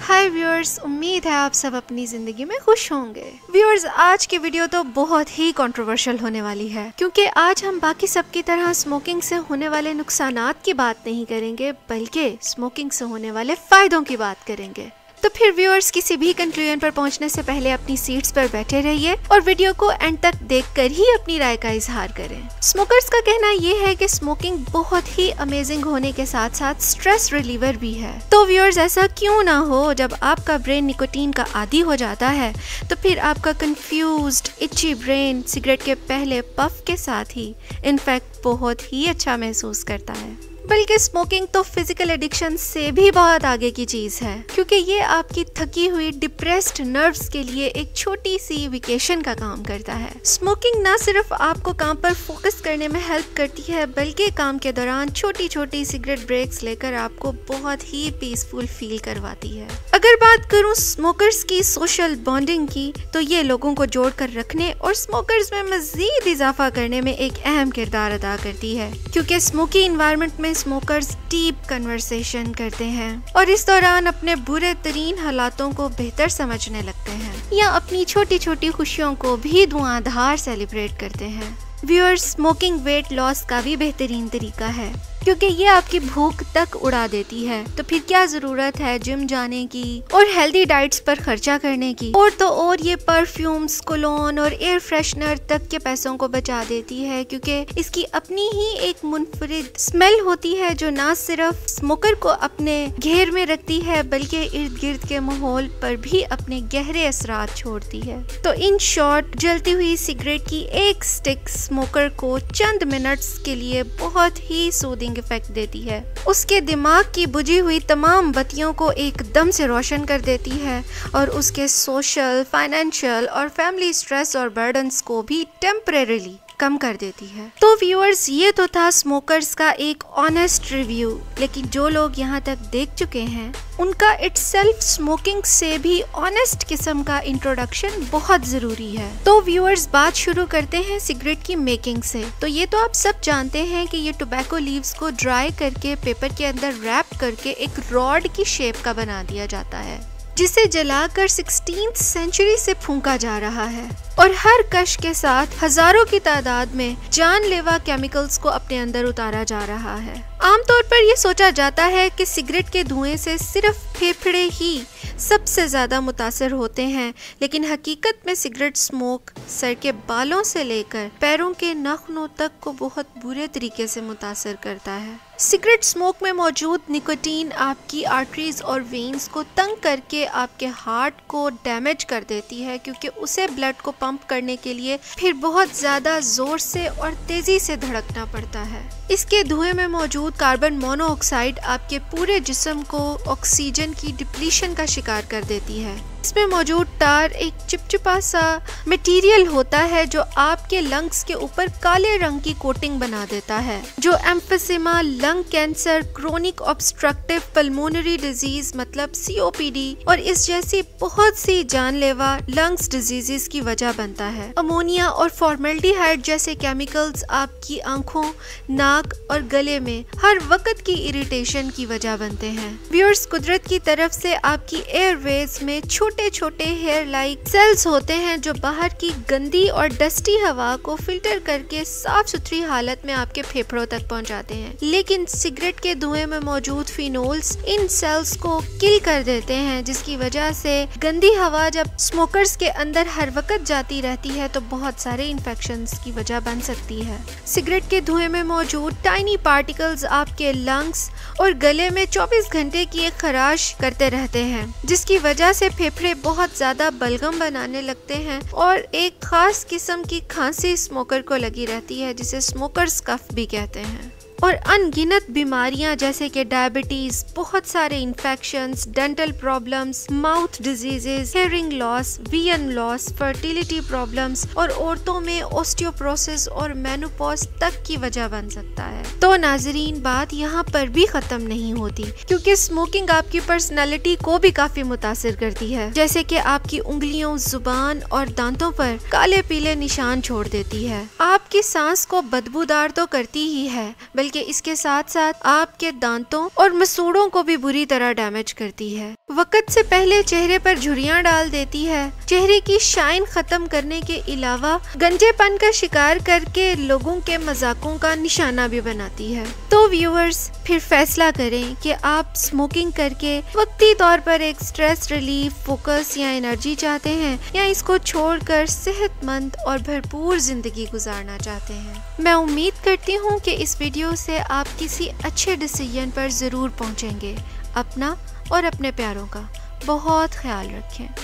हाय viewers, उम्मीद है आप सब अपनी ज़िंदगी में खुश होंगे। व्यूअर्स, आज की वीडियो तो बहुत ही कंट्रोवर्शियल होने वाली है क्योंकि आज हम बाकी सब की तरह स्मोकिंग से होने वाले नुकसानात की बात नहीं करेंगे बल्कि स्मोकिंग से होने वाले फ़ायदों की बात करेंगे। तो फिर व्यूअर्स, किसी भी कंक्लूजन पर पहुंचने से पहले अपनी सीट्स पर बैठे रहिए और वीडियो को एंड तक देखकर ही अपनी राय का इजहार करें। स्मोकर्स का कहना ये है कि स्मोकिंग बहुत ही अमेजिंग होने के साथ साथ स्ट्रेस रिलीवर भी है। तो व्यूअर्स, ऐसा क्यों ना हो, जब आपका ब्रेन निकोटीन का आदी हो जाता है तो फिर आपका कंफ्यूज्ड इची ब्रेन सिगरेट के पहले पफ के साथ ही इनफैक्ट बहुत ही अच्छा महसूस करता है। बल्कि स्मोकिंग तो फिजिकल एडिक्शन से भी बहुत आगे की चीज है क्योंकि ये आपकी थकी हुई डिप्रेस्ड नर्व्स के लिए एक छोटी सी वेकेशन का काम करता है। स्मोकिंग ना सिर्फ आपको काम पर फोकस करने में हेल्प करती है बल्कि काम के दौरान छोटी छोटी सिगरेट ब्रेक्स लेकर आपको बहुत ही पीसफुल फील करवाती है। अगर बात करूं स्मोकर्स की सोशल बॉन्डिंग की, तो ये लोगों को जोड़कर रखने और स्मोकर्स में मजीद इजाफा करने में एक अहम किरदार अदा करती है क्योंकि स्मोकी इन्वायरमेंट में स्मोकर्स डीप कन्वर्सेशन करते हैं और इस दौरान अपने बुरे तरीन हालातों को बेहतर समझने लगते हैं या अपनी छोटी छोटी खुशियों को भी धुआंधार सेलिब्रेट करते हैं। व्यूअर्स, स्मोकिंग वेट लॉस का भी बेहतरीन तरीका है क्योंकि ये आपकी भूख तक उड़ा देती है। तो फिर क्या जरूरत है जिम जाने की और हेल्दी डाइट्स पर खर्चा करने की। और तो और ये परफ्यूम्स, कोलोन और एयर फ्रेशनर तक के पैसों को बचा देती है क्योंकि इसकी अपनी ही एक मुनफरिद स्मेल होती है जो ना सिर्फ स्मोकर को अपने घेर में रखती है बल्कि इर्द गिर्द के माहौल पर भी अपने गहरे असरात छोड़ती है। तो इन शॉर्ट, जलती हुई सिगरेट की एक स्टिक स्मोकर को चंद मिनट्स के लिए बहुत ही सूदिंग इफेक्ट देती है। उसके दिमाग की बुझी हुई तमाम बत्तियों को एकदम से रोशन कर देती है और उसके सोशल, फाइनेंशियल और फैमिली स्ट्रेस और बर्डन्स को भी टेम्परेरीली कम कर देती है। तो व्यूअर्स, ये तो था स्मोकर्स का एक ऑनेस्ट रिव्यू, लेकिन जो लोग यहाँ तक देख चुके हैं उनका इटसेल्फ स्मोकिंग से भी ऑनेस्ट किस्म का इंट्रोडक्शन बहुत जरूरी है। तो व्यूअर्स, बात शुरू करते हैं सिगरेट की मेकिंग से। तो ये तो आप सब जानते हैं कि ये टोबैको लीव्स को ड्राई करके पेपर के अंदर रैप करके एक रॉड की शेप का बना दिया जाता है जिसे जलाकर 16th सेंचुरी से फूंका जा रहा है और हर कश के साथ हजारों की तादाद में जानलेवा केमिकल्स को अपने अंदर उतारा जा रहा है। आमतौर पर यह सोचा जाता है कि सिगरेट के धुएं से सिर्फ फेफड़े ही सबसे ज्यादा मुतासर होते हैं, लेकिन हकीकत में सिगरेट स्मोक सर के बालों से लेकर पैरों के नाखूनों तक को बहुत बुरे तरीके से मुतासर करता है। सिगरेट स्मोक में मौजूद निकोटीन आपकी आर्टरीज और वेन्स को तंग करके आपके हार्ट को डैमेज कर देती है क्योंकि उसे ब्लड को पंप करने के लिए फिर बहुत ज्यादा जोर से और तेजी से धड़कना पड़ता है। इसके धुएं में मौजूद कार्बन मोनोऑक्साइड आपके पूरे जिस्म को ऑक्सीजन की डिप्लीशन का शिकार कर देती है। इसमें मौजूद टार एक चिपचिपा सा मटेरियल होता है जो आपके लंग्स के ऊपर काले रंग की कोटिंग बना देता है जो emphysema, lung cancer, chronic obstructive pulmonary disease मतलब COPD और इस जैसी बहुत सी जानलेवा लंग्स डिजीजेस की वजह बनता है। अमोनिया और फॉर्मेल्डिहाइड जैसे केमिकल्स आपकी आंखों, नाक और गले में हर वक्त की इरिटेशन की वजह बनते हैं। व्यूअर्स, कुदरत की तरफ से आपकी एयरवेज में छोटे छोटे हेयर लाइक सेल्स होते हैं जो बाहर की गंदी और डस्टी हवा को फिल्टर करके साफ सुथरी हालत में आपके फेफड़ों तक पहुंचाते हैं। लेकिन सिगरेट के धुएं में मौजूद फिनोल्स इन सेल्स को किल कर देते हैं जिसकी वजह से गंदी हवा जब स्मोकर्स के अंदर हर वक्त जाती रहती है तो बहुत सारे इन्फेक्शंस की वजह बन सकती है। सिगरेट के धुएं में मौजूद टाइनी पार्टिकल्स आपके लंग्स और गले में 24 घंटे की एक खराश करते रहते हैं जिसकी वजह से फेफड़े बहुत ज्यादा बलगम बनाने लगते हैं और एक खास किस्म की खांसी स्मोकर को लगी रहती है जिसे स्मोकर्स कफ भी कहते हैं। और अनगिनत बीमारियां जैसे कि डायबिटीज, बहुत सारे infections, dental problems, mouth diseases, hearing loss, vision loss, fertility problems और औरतों में ऑस्टियोपोरोसिस और मेनोपॉज तक की वजह बन सकता है। तो नाजरीन, बात यहाँ पर भी खत्म नहीं होती क्योंकि स्मोकिंग आपकी पर्सनैलिटी को भी काफी मुतासिर करती है, जैसे कि आपकी उंगलियों, जुबान और दांतों पर काले पीले निशान छोड़ देती है। आपकी सांस को बदबूदार तो करती ही है बल्कि बल्कि इसके साथ साथ आपके दांतों और मसूड़ों को भी बुरी तरह डैमेज करती है। वक्त से पहले चेहरे पर झुर्रियां डाल देती है, चेहरे की शाइन खत्म करने के अलावा गंजेपन का शिकार करके लोगों के मजाकों का निशाना भी बनाती है। तो व्यूअर्स, फिर फैसला करें कि आप स्मोकिंग करके वक्ती तौर पर एक स्ट्रेस रिलीफ, फोकस या एनर्जी चाहते हैं, या इसको छोड़कर सेहतमंद और भरपूर जिंदगी गुजारना चाहते हैं। मैं उम्मीद करती हूँ कि इस वीडियो से आप किसी अच्छे डिसीजन पर जरूर पहुँचेंगे। अपना और अपने प्यारों का बहुत ख्याल रखें।